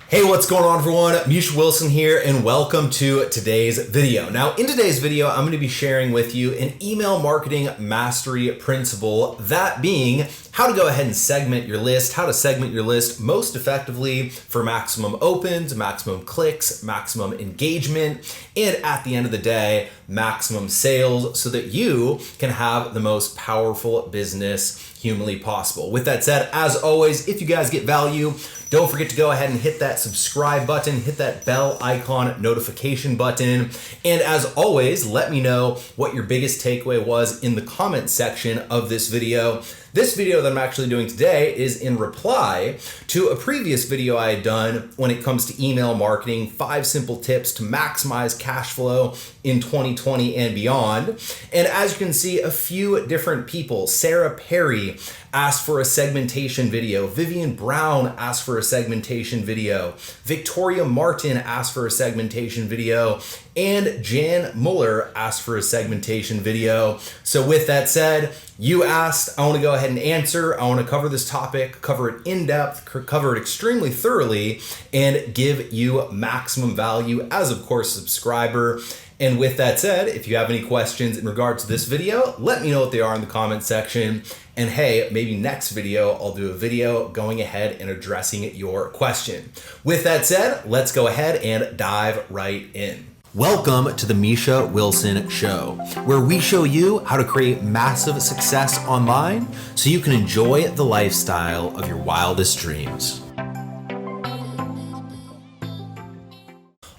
Hey, what's going on everyone? Misha Wilson here and welcome to today's video. Now in today's video, I'm going to be sharing with you an email marketing mastery principle, that being how to go ahead and segment your list, how to segment your list most effectively for maximum opens, maximum clicks, maximum engagement, and at the end of the day, maximum sales so that you can have the most powerful business humanly possible. With that said, as always, if you guys get value, don't forget to go ahead and hit that subscribe button, hit that bell icon notification button. And as always, let me know what your biggest takeaway was in the comment section of this video. This video that I'm actually doing today is in reply to a previous video I had done when it comes to email marketing, 5 simple tips to maximize cash flow in 2020 and beyond. And as you can see, a few different people, Sarah Perry asked for a segmentation video, Vivian Brown asked for a segmentation video, Victoria Martin asked for a segmentation video, and Jan Muller asked for a segmentation video. So with that said, you asked, I want to go ahead and answer. I want to cover this topic, cover it in depth, cover it extremely thoroughly, and give you maximum value as, of course, a subscriber. And with that said, if you have any questions in regards to this video, let me know what they are in the comment section. And hey, maybe next video, I'll do a video going ahead and addressing your question. With that said, let's go ahead and dive right in. Welcome to the Misha Wilson Show, where we show you how to create massive success online so you can enjoy the lifestyle of your wildest dreams.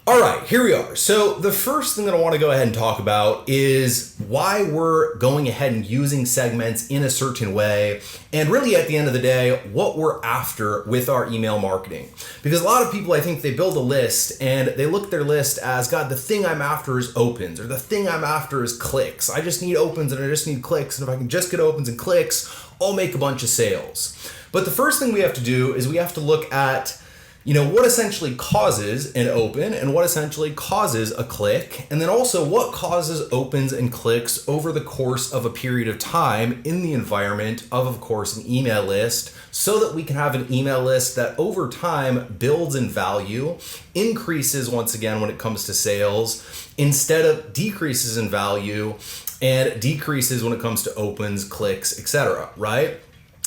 All right, here we are. So the first thing that I want to go ahead and talk about is why we're going ahead and using segments in a certain way, and really at the end of the day, what we're after with our email marketing. Because a lot of people, I think they build a list and they look at their list as, God, the thing I'm after is opens, or the thing I'm after is clicks. I just need opens and I just need clicks. And if I can just get opens and clicks, I'll make a bunch of sales. But the first thing we have to do is we have to look at what essentially causes an open and what essentially causes a click, and then also what causes opens and clicks over the course of a period of time in the environment of course, an email list, so that we can have an email list that over time builds in value, increases once again when it comes to sales, instead of decreases in value and decreases when it comes to opens, clicks, etc., right?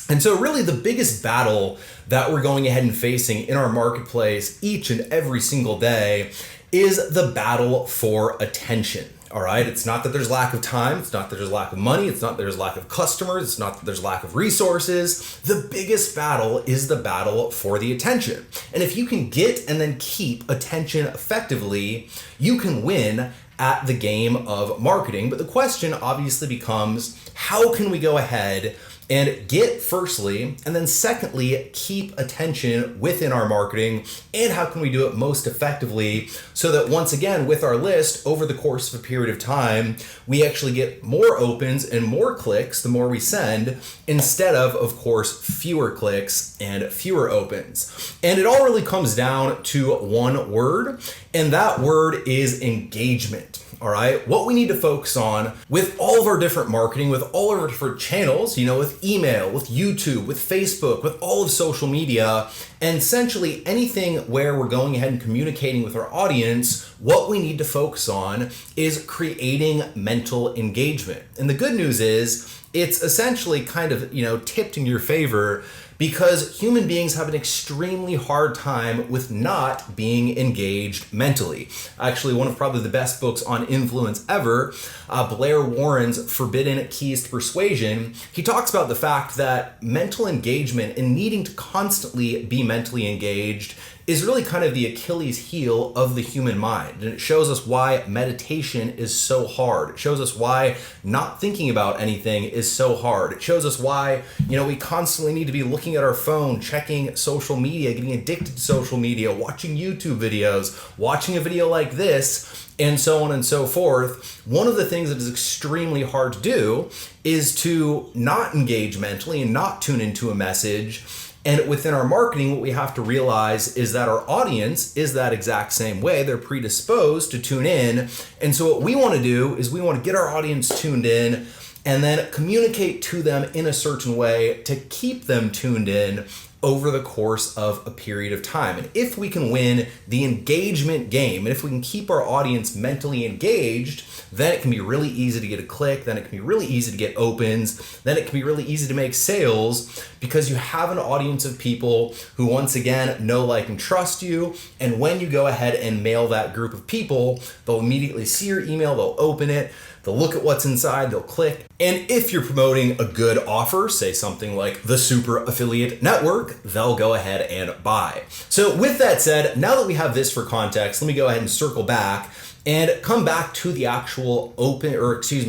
And so really the biggest battle that we're going ahead and facing in our marketplace each and every single day is the battle for attention. All right. It's not that there's lack of time. It's not that there's lack of money. It's not that there's lack of customers. It's not that there's lack of resources. The biggest battle is the battle for the attention. And if you can get and then keep attention effectively, you can win at the game of marketing. But the question obviously becomes, how can we go ahead and get firstly, and then secondly, keep attention within our marketing, and how can we do it most effectively so that once again, with our list over the course of a period of time, we actually get more opens and more clicks the more we send, instead of course, fewer clicks and fewer opens. And it all really comes down to one word, and that word is engagement. All right, what we need to focus on with all of our different marketing, with all of our different channels, with email, with YouTube, with Facebook, with all of social media, and essentially anything where we're going ahead and communicating with our audience, what we need to focus on is creating mental engagement. And the good news is it's essentially kind of, tipped in your favor, because human beings have an extremely hard time with not being engaged mentally. Actually, one of probably the best books on influence ever, Blair Warren's Forbidden Keys to Persuasion, he talks about the fact that mental engagement and needing to constantly be mentally engaged is really kind of the Achilles heel of the human mind. And it shows us why meditation is so hard. It shows us why not thinking about anything is so hard. It shows us why, we constantly need to be looking at our phone, checking social media, getting addicted to social media, watching YouTube videos, watching a video like this, and so on and so forth. One of the things that is extremely hard to do is to not engage mentally and not tune into a message. And within our marketing, what we have to realize is that our audience is that exact same way. They're predisposed to tune in. And so what we want to do is we want to get our audience tuned in and then communicate to them in a certain way to keep them tuned in over the course of a period of time. And if we can win the engagement game, and if we can keep our audience mentally engaged, then it can be really easy to get a click, then it can be really easy to get opens, then it can be really easy to make sales, because you have an audience of people who, once again, know, like, and trust you. And when you go ahead and mail that group of people, they'll immediately see your email, they'll open it, they'll look at what's inside, they'll click. And if you're promoting a good offer, say something like the Super Affiliate Network, they'll go ahead and buy. So with that said, now that we have this for context, let me go ahead and circle back and come back to the actual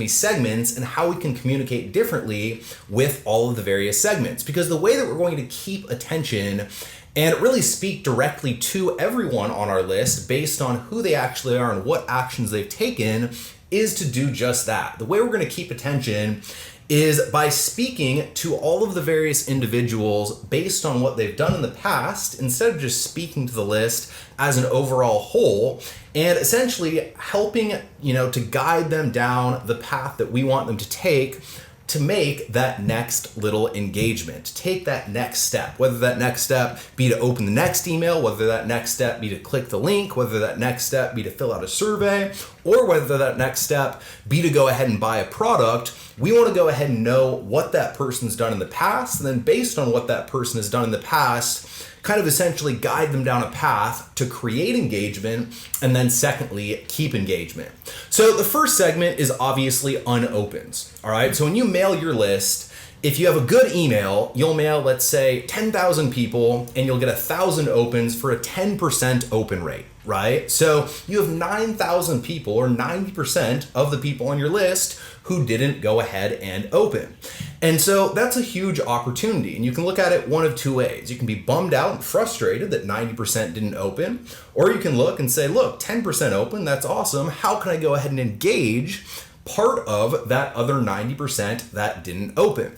segments and how we can communicate differently with all of the various segments. Because the way that we're going to keep attention and really speak directly to everyone on our list based on who they actually are and what actions they've taken is to do just that. The way we're going to keep attention is by speaking to all of the various individuals based on what they've done in the past, instead of just speaking to the list as an overall whole, and essentially helping, to guide them down the path that we want them to take to make that next little engagement, take that next step, whether that next step be to open the next email, whether that next step be to click the link, whether that next step be to fill out a survey, or whether that next step be to go ahead and buy a product. We want to go ahead and know what that person's done in the past, and then based on what that person has done in the past, kind of essentially guide them down a path to create engagement, and then secondly, keep engagement. So the first segment is obviously unopens, all right? So when you mail your list, if you have a good email, you'll mail, let's say, 10,000 people, and you'll get 1,000 opens for a 10% open rate, right? So you have 9,000 people, or 90% of the people on your list, who didn't go ahead and open. And so that's a huge opportunity. And you can look at it one of two ways. You can be bummed out and frustrated that 90% didn't open, or you can look and say, look, 10% open, that's awesome. How can I go ahead and engage part of that other 90% that didn't open?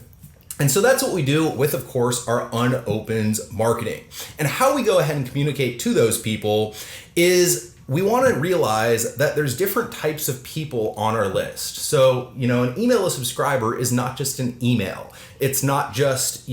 And so that's what we do with, of course, our unopens marketing. And how we go ahead and communicate to those people is we want to realize that there's different types of people on our list. So, an email a subscriber is not just an email. It's not just,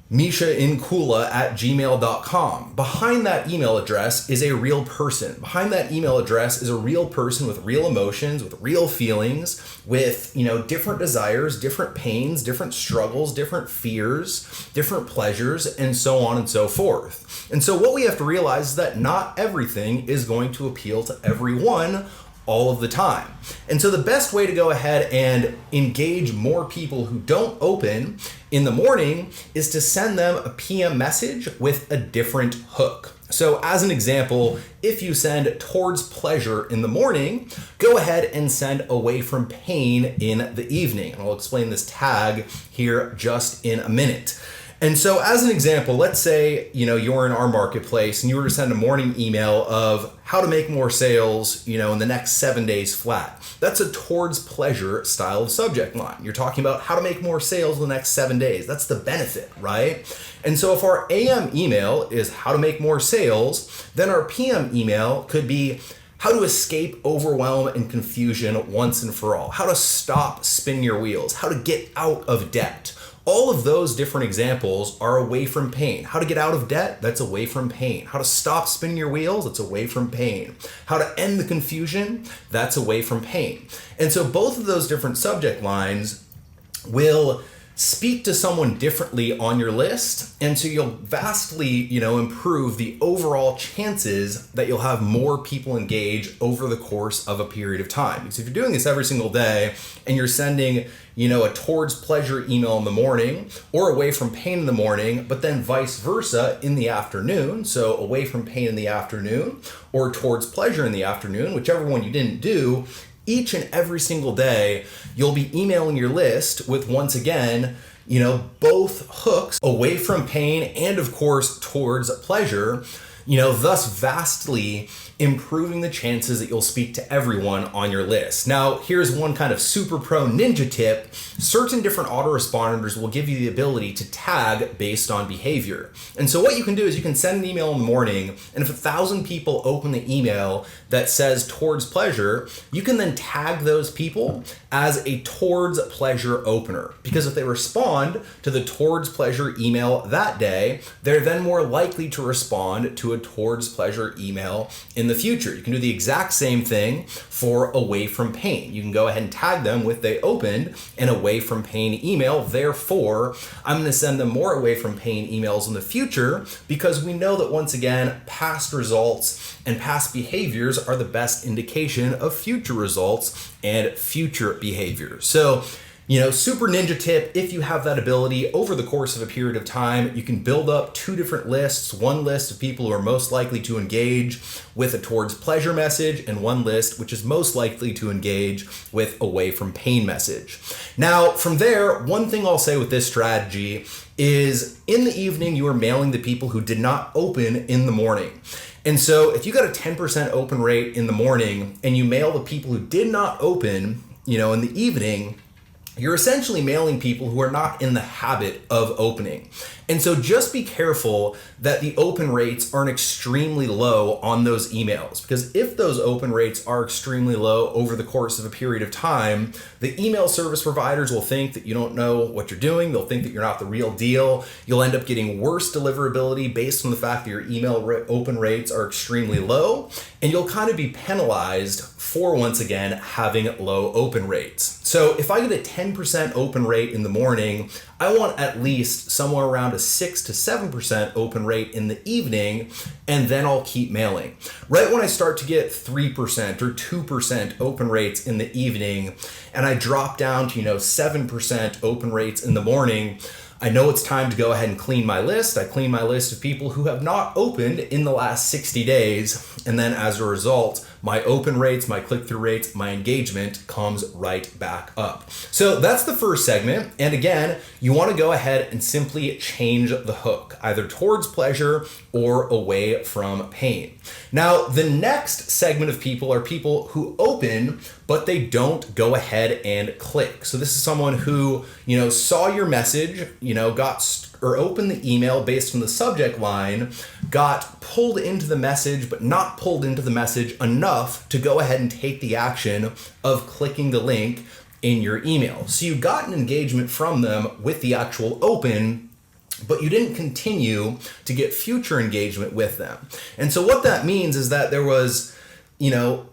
mishainkula@gmail.com. Behind that email address is a real person. Behind that email address is a real person with real emotions, with real feelings, with, different desires, different pains, different struggles, different fears, different pleasures, and so on and so forth. And so what we have to realize is that not everything is going to appeal to everyone all of the time. And so the best way to go ahead and engage more people who don't open in the morning is to send them a PM message with a different hook. So as an example, if you send towards pleasure in the morning, go ahead and send away from pain in the evening. And I'll explain this tag here just in a minute. And so as an example, let's say, you're in our marketplace and you were to send a morning email of how to make more sales, in the next 7 days flat. That's a towards pleasure style of subject line. You're talking about how to make more sales in the next 7 days. That's the benefit, right? And so if our AM email is how to make more sales, then our PM email could be how to escape overwhelm and confusion once and for all, how to stop spinning your wheels, how to get out of debt. All of those different examples are away from pain. How to get out of debt, that's away from pain. How to stop spinning your wheels, that's away from pain. How to end the confusion, that's away from pain. And so both of those different subject lines will speak to someone differently on your list. And so you'll vastly, improve the overall chances that you'll have more people engage over the course of a period of time. Because if you're doing this every single day and you're sending, a towards pleasure email in the morning or away from pain in the morning, but then vice versa in the afternoon. So away from pain in the afternoon or towards pleasure in the afternoon, whichever one you didn't do, each and every single day, you'll be emailing your list with, once again, both hooks away from pain and, of course, towards pleasure thus vastly improving the chances that you'll speak to everyone on your list. Now, here's one kind of super pro ninja tip. Certain different autoresponders will give you the ability to tag based on behavior. And so what you can do is you can send an email in the morning, and if 1,000 people open the email that says towards pleasure, you can then tag those people as a towards pleasure opener. Because if they respond to the towards pleasure email that day, they're then more likely to respond to a towards pleasure email in the future. You can do the exact same thing for away from pain. You can go ahead and tag them with they opened an away from pain email. Therefore, I'm going to send them more away from pain emails in the future, because we know that once again, past results and past behaviors are the best indication of future results and future behavior. So, super ninja tip, if you have that ability over the course of a period of time, you can build up 2 different lists, one list of people who are most likely to engage with a towards pleasure message, and one list which is most likely to engage with away from pain message. Now, from there, one thing I'll say with this strategy is in the evening, you are mailing the people who did not open in the morning. And so if you got a 10% open rate in the morning and you mail the people who did not open, in the evening, you're essentially mailing people who are not in the habit of opening. And so just be careful that the open rates aren't extremely low on those emails, because if those open rates are extremely low over the course of a period of time, the email service providers will think that you don't know what you're doing. They'll think that you're not the real deal. You'll end up getting worse deliverability based on the fact that your email open rates are extremely low, and you'll kind of be penalized for, once again, having low open rates. So if I get a 10% open rate in the morning, I want at least somewhere around a 6 to 7% open rate in the evening, and then I'll keep mailing. Right when I start to get 3% or 2% open rates in the evening, and I drop down to 7% open rates in the morning, I know it's time to go ahead and clean my list. I clean my list of people who have not opened in the last 60 days. And then as a result, my open rates, my click-through rates, my engagement comes right back up. So that's the first segment. And again, you want to go ahead and simply change the hook, either towards pleasure or away from pain. Now, the next segment of people are people who open, but they don't go ahead and click. So this is someone who, saw your message, opened the email based on the subject line, got pulled into the message, but not pulled into the message enough to go ahead and take the action of clicking the link in your email. So you got an engagement from them with the actual open, but you didn't continue to get future engagement with them. And so what that means is that there was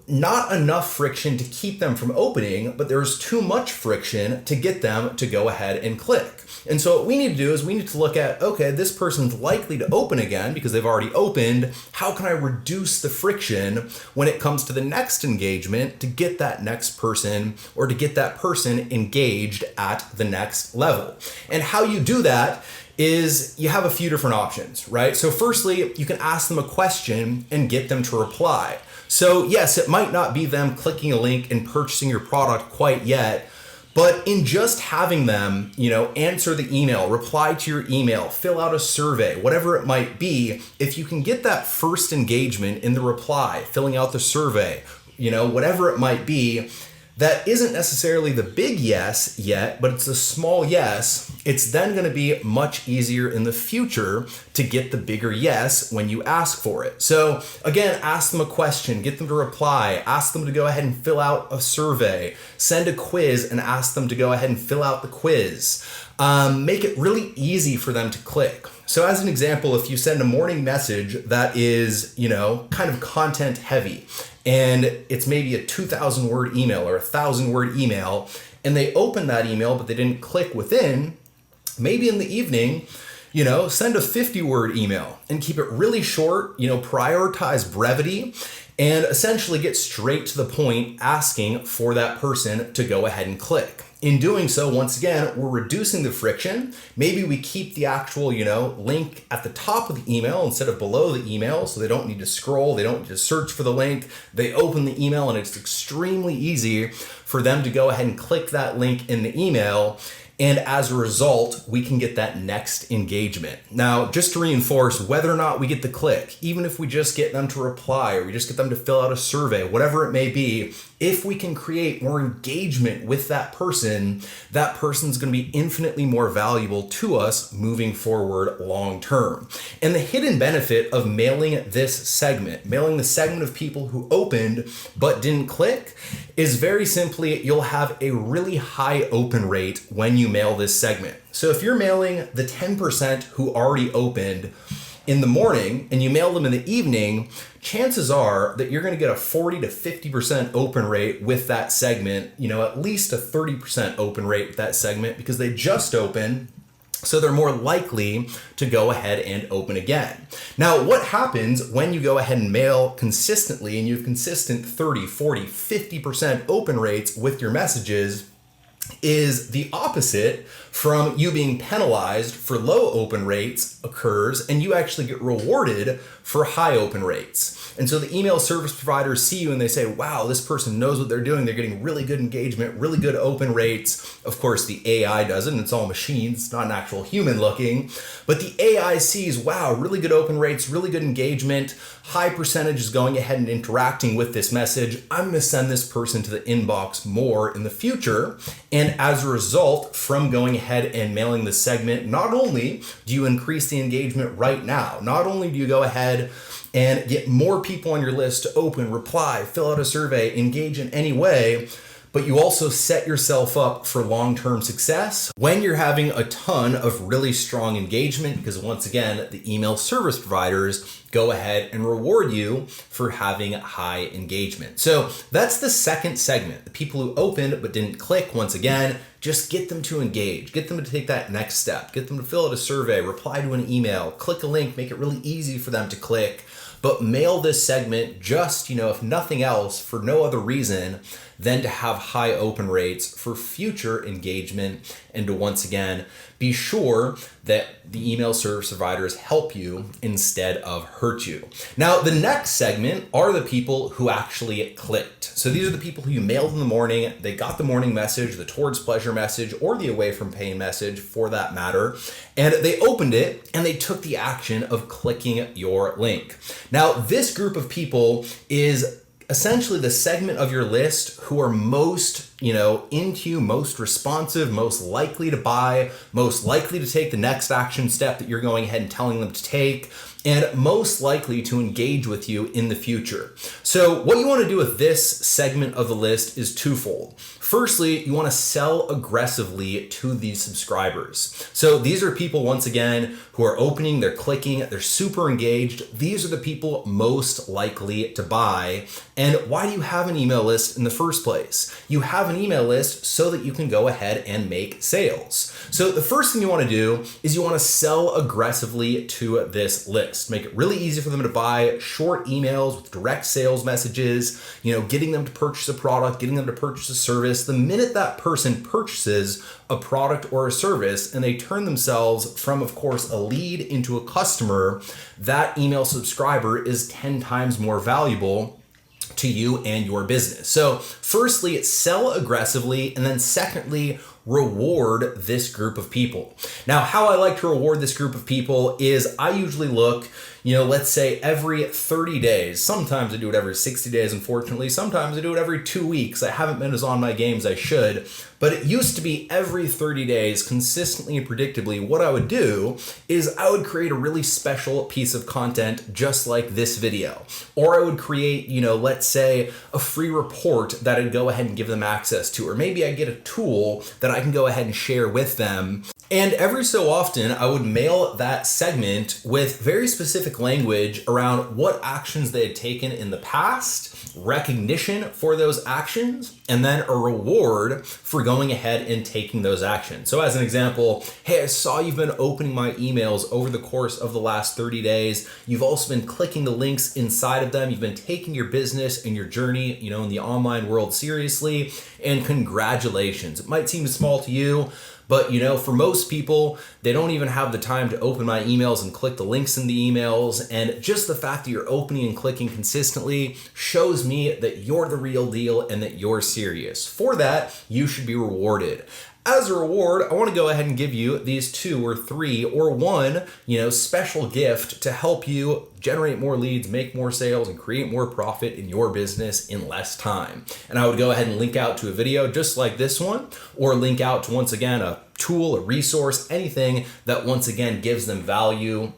not enough friction to keep them from opening, but there's too much friction to get them to go ahead and click. And so what we need to do is we need to look at, okay, this person's likely to open again because they've already opened. How can I reduce the friction when it comes to the next engagement to get that next person, or to get that person engaged at the next level? And how you do that is you have a few different options, right? So firstly, you can ask them a question and get them to reply. So yes, it might not be them clicking a link and purchasing your product quite yet, but in just having them, answer the email, reply to your email, fill out a survey, whatever it might be, if you can get that first engagement in the reply, filling out the survey, whatever it might be, that isn't necessarily the big yes yet, but it's a small yes, it's then going to be much easier in the future to get the bigger yes when you ask for it. So again, ask them a question, get them to reply, ask them to go ahead and fill out a survey, send a quiz and ask them to go ahead and fill out the quiz. Make it really easy for them to click. So as an example, if you send a morning message that is, kind of content heavy, and it's maybe a 2,000 word email or a 1,000 word email, and they open that email, but they didn't click within, maybe in the evening, send a 50 word email and keep it really short, prioritize brevity, and essentially get straight to the point, asking for that person to go ahead and click. In doing so, once again, we're reducing the friction. Maybe we keep the actual, link at the top of the email instead of below the email, so they don't need to scroll, they don't need to search for the link. They open the email and it's extremely easy for them to go ahead and click that link in the email. And as a result, we can get that next engagement. Now, just to reinforce, whether or not we get the click, even if we just get them to reply or we just get them to fill out a survey, whatever it may be, if we can create more engagement with that person's going to be infinitely more valuable to us moving forward long term. And the hidden benefit of mailing this segment, mailing the segment of people who opened but didn't click, is very simply you'll have a really high open rate when you mail this segment. So if you're mailing the 10% who already opened in the morning and you mail them in the evening, chances are that you're going to get a 40 to 50% open rate with that segment, at least a 30% open rate with that segment because they just opened. So they're more likely to go ahead and open again. Now, what happens when you go ahead and mail consistently and you have consistent 30, 40, 50% open rates with your messages is the opposite from you being penalized for low open rates occurs, and you actually get rewarded for high open rates. And so the email service providers see you and they say, wow, this person knows what they're doing. They're getting really good engagement, really good open rates. Of course, the AI does it, and it's all machines, it's not an actual human looking. But the AI sees, wow, really good open rates, really good engagement, high percentages going ahead and interacting with this message. I'm going to send this person to the inbox more in the future. And as a result, from going ahead and mailing the segment, not only do you increase the engagement right now, not only do you go ahead and get more people on your list to open, reply, fill out a survey, engage in any way, but you also set yourself up for long-term success when you're having a ton of really strong engagement, because once again, the email service providers go ahead and reward you for having high engagement. So that's the second segment, the people who opened but didn't click. Once again, just get them to engage, get them to take that next step, get them to fill out a survey, reply to an email, click a link, make it really easy for them to click. But mail this segment just, if nothing else, for no other reason than to have high open rates for future engagement and to once again be sure that the email service providers help you instead of hurt you. Now, the next segment are the people who actually clicked. So these are the people who you mailed in the morning, they got the morning message, the towards pleasure message, or the away from pain message for that matter, and they opened it and they took the action of clicking your link. Now, this group of people is essentially the segment of your list who are most, into you, most responsive, most likely to buy, most likely to take the next action step that you're going ahead and telling them to take, and most likely to engage with you in the future. So what you want to do with this segment of the list is twofold. Firstly, you want to sell aggressively to these subscribers. So these are people, once again, who are opening, they're clicking, they're super engaged. These are the people most likely to buy. And why do you have an email list in the first place? You have an email list so that you can go ahead and make sales. So the first thing you want to do is you want to sell aggressively to this list. Make it really easy for them to buy short emails with direct sales messages, getting them to purchase a product, getting them to purchase a service. The minute that person purchases a product or a service and they turn themselves from, of course, a lead into a customer, that email subscriber is 10 times more valuable to you and your business. So firstly, it's sell aggressively, and then secondly, reward this group of people. Now, how I like to reward this group of people is I usually look, let's say every 30 days. Sometimes I do it every 60 days, unfortunately. Sometimes I do it every 2 weeks. I haven't been as on my game as I should, but it used to be every 30 days, consistently and predictably. What I would do is I would create a really special piece of content just like this video. Or I would create, let's say a free report that I'd go ahead and give them access to. Or maybe I get a tool that I can go ahead and share with them. And every so often, I would mail that segment with very specific language around what actions they had taken in the past, recognition for those actions, and then a reward for going ahead and taking those actions. So as an example, hey, I saw you've been opening my emails over the course of the last 30 days. You've also been clicking the links inside of them. You've been taking your business and your journey, in the online world seriously, and congratulations. It might seem small to you, but for most people, they don't even have the time to open my emails and click the links in the emails. And just the fact that you're opening and clicking consistently shows me that you're the real deal and that you're serious. For that, you should be rewarded. As a reward, I want to go ahead and give you these 2 or 3 or 1, special gift to help you generate more leads, make more sales, and create more profit in your business in less time. And I would go ahead and link out to a video just like this one, or link out to, once again, a tool, a resource, anything that once again gives them value.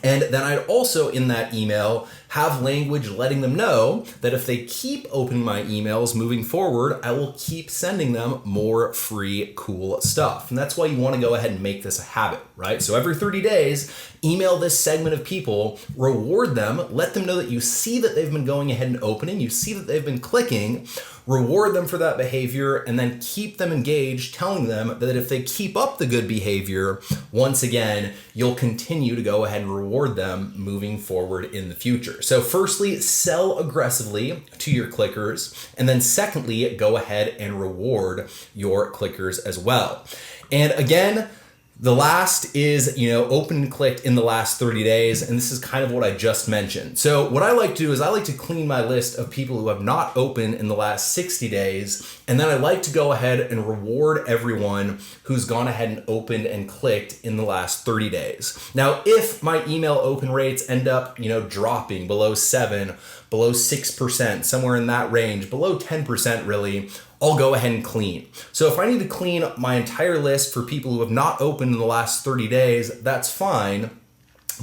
And then I'd also, in that email, have language letting them know that if they keep opening my emails moving forward, I will keep sending them more free, cool stuff. And that's why you want to go ahead and make this a habit, right? So every 30 days, email this segment of people, reward them, let them know that you see that they've been going ahead and opening, you see that they've been clicking, reward them for that behavior, and then keep them engaged, telling them that if they keep up the good behavior, once again, you'll continue to go ahead and reward them moving forward in the future. So firstly, sell aggressively to your clickers, and then secondly, go ahead and reward your clickers as well. And again, the last is, open and clicked in the last 30 days. And this is kind of what I just mentioned. So what I like to do is I like to clean my list of people who have not opened in the last 60 days. And then I like to go ahead and reward everyone who's gone ahead and opened and clicked in the last 30 days. Now, if my email open rates end up, dropping below 7, below 6%, somewhere in that range, below 10% really, I'll go ahead and clean. So if I need to clean my entire list for people who have not opened in the last 30 days, that's fine.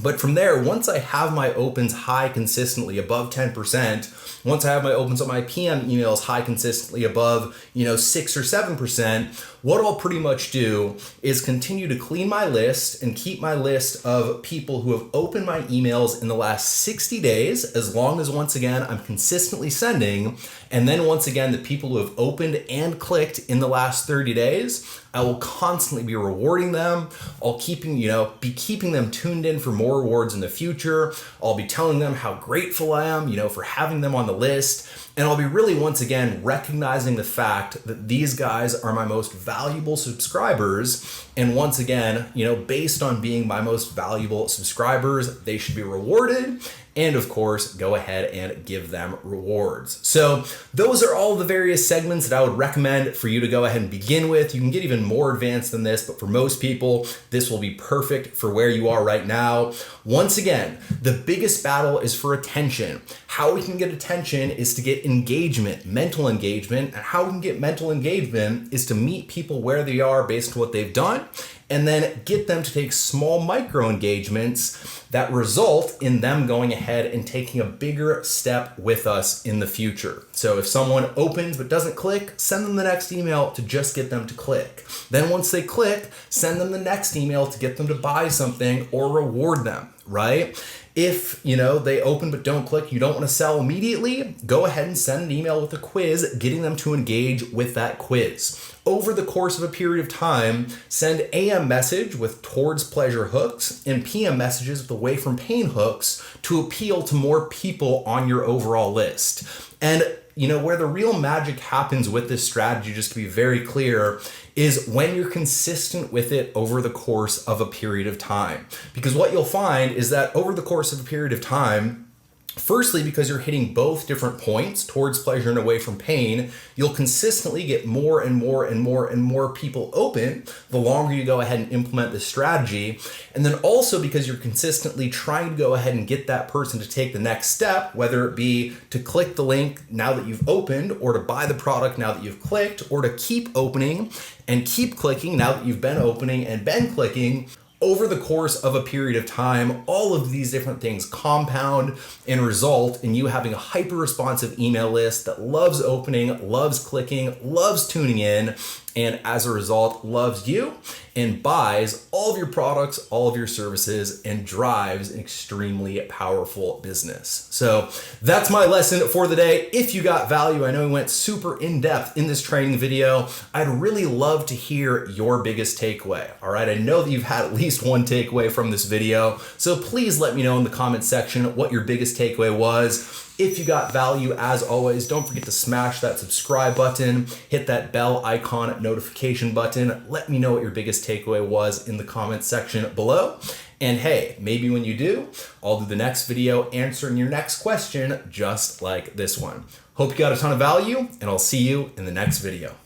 But from there, once I have my opens high consistently above 10%, once I have my opens on my PM emails high consistently above, 6 or 7%, what I'll pretty much do is continue to clean my list and keep my list of people who have opened my emails in the last 60 days, as long as, once again, I'm consistently sending. And then once again, the people who have opened and clicked in the last 30 days, I will constantly be rewarding them. I'll be keeping them tuned in for more rewards in the future. I'll be telling them how grateful I am, for having them on the list. And I'll be really, once again, recognizing the fact that these guys are my most valuable subscribers. And once again, based on being my most valuable subscribers, they should be rewarded. And of course, go ahead and give them rewards. So those are all the various segments that I would recommend for you to go ahead and begin with. You can get even more advanced than this, but for most people, this will be perfect for where you are right now. Once again, the biggest battle is for attention. How we can get attention is to get engagement, mental engagement. And how we can get mental engagement is to meet people where they are based on what they've done, and then get them to take small micro engagements that result in them going ahead and taking a bigger step with us in the future. So if someone opens but doesn't click, send them the next email to just get them to click. Then once they click, send them the next email to get them to buy something or reward them, right? If, they open but don't click, you don't want to sell immediately, go ahead and send an email with a quiz, getting them to engage with that quiz. Over the course of a period of time, send AM message with towards pleasure hooks and PM messages with away from pain hooks to appeal to more people on your overall list. And where the real magic happens with this strategy, just to be very clear, is when you're consistent with it over the course of a period of time. Because what you'll find is that over the course of a period of time, firstly, because you're hitting both different points, towards pleasure and away from pain, you'll consistently get more and more and more and more people open the longer you go ahead and implement this strategy. And then also because you're consistently trying to go ahead and get that person to take the next step, whether it be to click the link now that you've opened, or to buy the product now that you've clicked, or to keep opening and keep clicking now that you've been opening and been clicking. Over the course of a period of time, all of these different things compound and result in you having a hyper-responsive email list that loves opening, loves clicking, loves tuning in, and as a result, loves you and buys all of your products, all of your services, and drives an extremely powerful business. So that's my lesson for the day. If you got value, I know we went super in-depth in this training video. I'd really love to hear your biggest takeaway. All right, I know that you've had at least one takeaway from this video, so please let me know in the comment section what your biggest takeaway was. If you got value, as always, don't forget to smash that subscribe button, hit that bell icon notification button. Let me know what your biggest takeaway was in the comments section below. And hey, maybe when you do, I'll do the next video answering your next question just like this one. Hope you got a ton of value, and I'll see you in the next video.